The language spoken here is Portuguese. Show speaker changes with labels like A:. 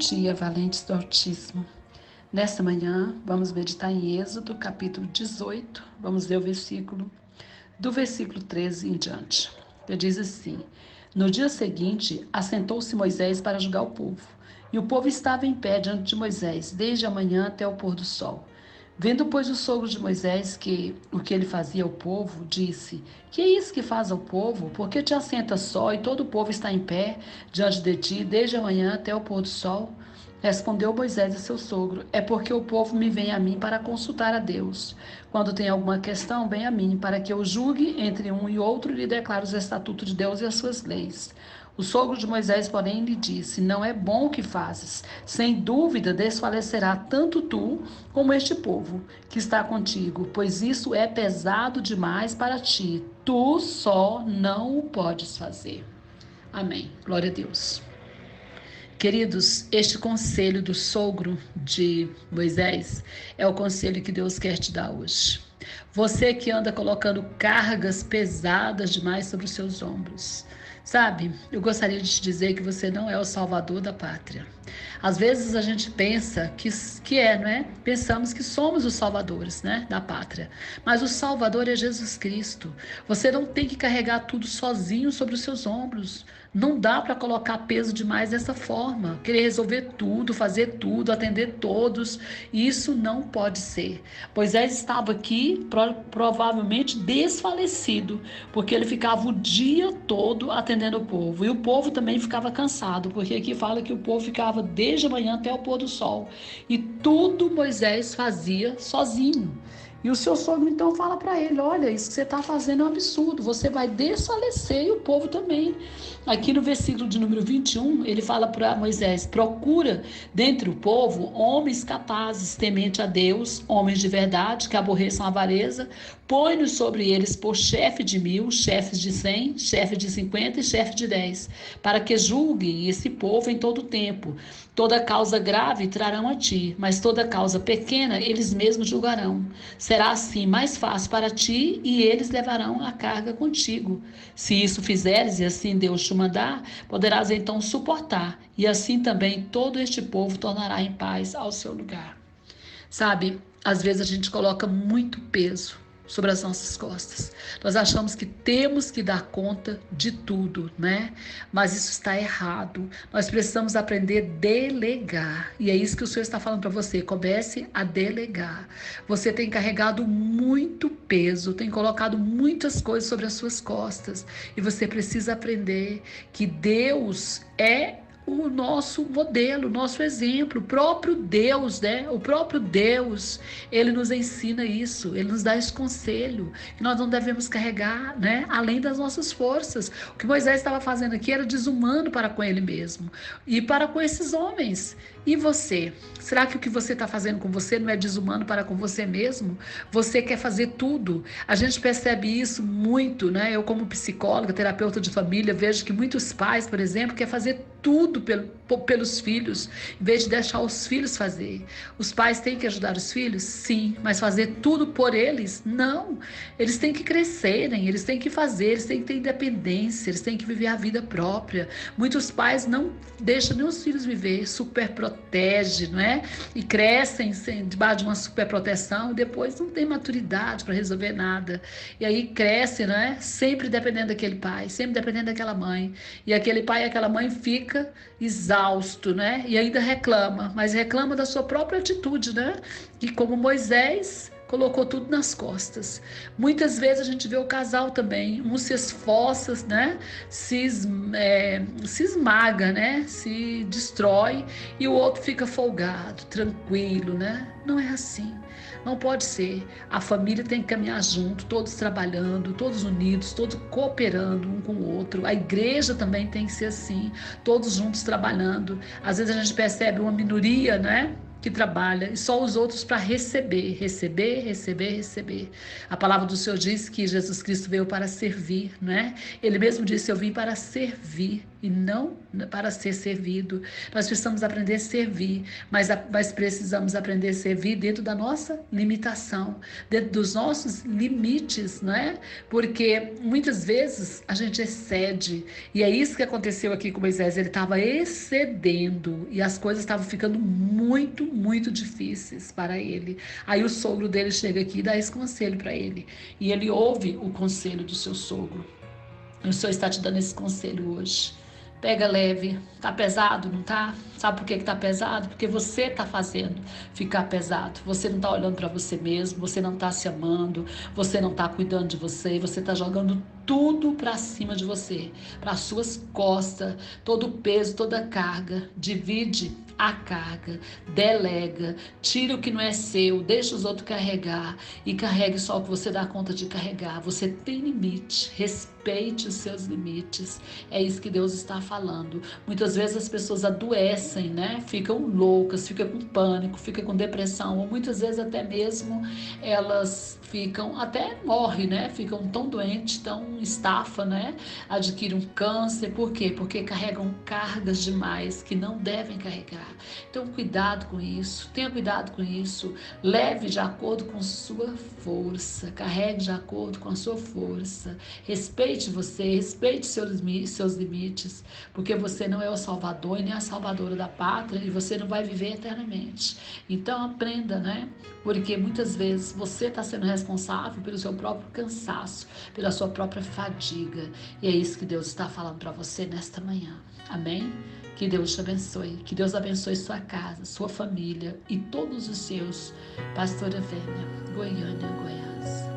A: dia, valentes do Altíssimo. Nesta manhã, vamos meditar em Êxodo, capítulo 18. Vamos ler do versículo 13 em diante. Que diz assim: No dia seguinte, assentou-se Moisés para julgar o povo. E o povo estava em pé diante de Moisés, desde a manhã até o pôr do sol. Vendo, pois, o sogro de Moisés que o que ele fazia ao povo, disse: Que é isso que faz ao povo? Por que te assentas só e todo o povo está em pé diante de ti, desde a manhã até o pôr do sol? Respondeu Moisés a seu sogro: É porque o povo me vem a mim para consultar a Deus. Quando tem alguma questão, vem a mim, para que eu julgue entre um e outro e lhe declare os estatutos de Deus e as suas leis. O sogro de Moisés, porém, lhe disse: Não é bom o que fazes. Sem dúvida desfalecerá tanto tu como este povo que está contigo, pois isso é pesado demais para ti. Tu só não o podes fazer. Amém. Glória a Deus. Queridos, este conselho do sogro de Moisés é o conselho que Deus quer te dar hoje. Você que anda colocando cargas pesadas demais sobre os seus ombros. Sabe, eu gostaria de te dizer que você não é o salvador da pátria. Às vezes a gente pensa que é, não é? Pensamos que somos os salvadores, né, da pátria. Mas o Salvador é Jesus Cristo. Você não tem que carregar tudo sozinho sobre os seus ombros. Não dá para colocar peso demais dessa forma. Querer resolver tudo, fazer tudo, atender todos. Isso não pode ser. Moisés estava aqui provavelmente desfalecido, porque ele ficava o dia todo atendendo o povo. E o povo também ficava cansado, porque aqui fala que o povo ficava desde a manhã até o pôr do sol. E tudo Moisés fazia sozinho. E o seu sogro então fala para ele: olha, isso que você está fazendo é um absurdo, você vai desfalecer e o povo também. Aqui no versículo de número 21, ele fala para Moisés: procura dentre o povo homens capazes, temente a Deus, homens de verdade, que aborreçam a avareza, põe-nos sobre eles por chefe de 1000, chefes de 100, chefe de 50 e chefe de 10, para que julguem esse povo em todo o tempo. Toda causa grave trarão a ti, mas toda causa pequena eles mesmos julgarão. Será assim mais fácil para ti e eles levarão a carga contigo. Se isso fizeres e assim Deus te mandar, poderás então suportar, e assim também todo este povo tornará em paz ao seu lugar. Sabe, às vezes a gente coloca muito peso sobre as nossas costas. Nós achamos que temos que dar conta de tudo, né? Mas isso está errado. Nós precisamos aprender a delegar. E é isso que o Senhor está falando para você. Comece a delegar. Você tem carregado muito peso, tem colocado muitas coisas sobre as suas costas. E você precisa aprender que Deus é o nosso modelo, o nosso exemplo, o próprio Deus, né? O próprio Deus, ele nos ensina isso, ele nos dá esse conselho, que nós não devemos carregar, né? Além das nossas forças. O que Moisés estava fazendo aqui era desumano para com ele mesmo e para com esses homens. E você? Será que o que você está fazendo com você não é desumano para com você mesmo? Você quer fazer tudo. A gente percebe isso muito, né? Eu, como psicóloga, terapeuta de família, vejo que muitos pais, por exemplo, querem fazer tudo pelos filhos, em vez de deixar os filhos fazer. Os pais têm que ajudar os filhos? Sim, mas fazer tudo por eles? Não. Eles têm que crescerem, eles têm que fazer, eles têm que ter independência, eles têm que viver a vida própria. Muitos pais não deixam nem os filhos viver, superprotege, não é? E crescem debaixo de uma superproteção e depois não tem maturidade para resolver nada. E aí cresce, não é? Sempre dependendo daquele pai, sempre dependendo daquela mãe. E aquele pai e aquela mãe fica exausto, né? E ainda reclama, mas reclama da sua própria atitude, né? E como Moisés colocou tudo nas costas. Muitas vezes a gente vê o casal também, um se esforça, né? Se esmaga, né? Se destrói e o outro fica folgado, tranquilo, né? Não é assim. Não pode ser. A família tem que caminhar junto, todos trabalhando, todos unidos, todos cooperando um com o outro. A igreja também tem que ser assim, todos juntos trabalhando. Às vezes a gente percebe uma minoria, né, que trabalha e só os outros para receber. A palavra do Senhor diz que Jesus Cristo veio para servir, né? Ele mesmo disse: eu vim para servir e não para ser servido. Nós precisamos aprender a servir, mas precisamos aprender a servir dentro da nossa limitação, dentro dos nossos limites, não é? Porque muitas vezes a gente excede, e é isso que aconteceu aqui com Moisés. Ele estava excedendo e as coisas estavam ficando muito, muito difíceis para ele. Aí o sogro dele chega aqui e dá esse conselho para ele, e ele ouve o conselho do seu sogro. E o Senhor está te dando esse conselho hoje. Pega leve. Tá pesado, não tá? Sabe por que tá pesado? Porque você tá fazendo ficar pesado. Você não tá olhando para você mesmo, você não tá se amando, você não tá cuidando de você tá jogando tudo para cima de você, para suas costas, todo o peso, toda a carga. Divide a carga, delega, tira o que não é seu, deixa os outros carregar e carregue só o que você dá conta de carregar. Você tem limite, respeite os seus limites. É isso que Deus está falando. Muitas vezes as pessoas adoecem, né? Ficam loucas, ficam com pânico, ficam com depressão, ou muitas vezes até mesmo elas ficam, até morrem, né? Ficam tão doentes, tão estafa, né? Adquirem um câncer. Por quê? Porque carregam cargas demais que não devem carregar. Então, cuidado com isso, tenha cuidado com isso. Leve de acordo com sua força, carregue de acordo com a sua força. Respeite você, respeite seus limites, porque você não é o salvador e nem a salvadora da pátria, e você não vai viver eternamente. Então aprenda, né? Porque muitas vezes você está sendo responsável pelo seu próprio cansaço, pela sua própria fadiga. E é isso que Deus está falando para você nesta manhã. Amém? Que Deus te abençoe. Que Deus abençoe sua casa, sua família e todos os seus. Pastora Vênia, Goiânia, Goiás.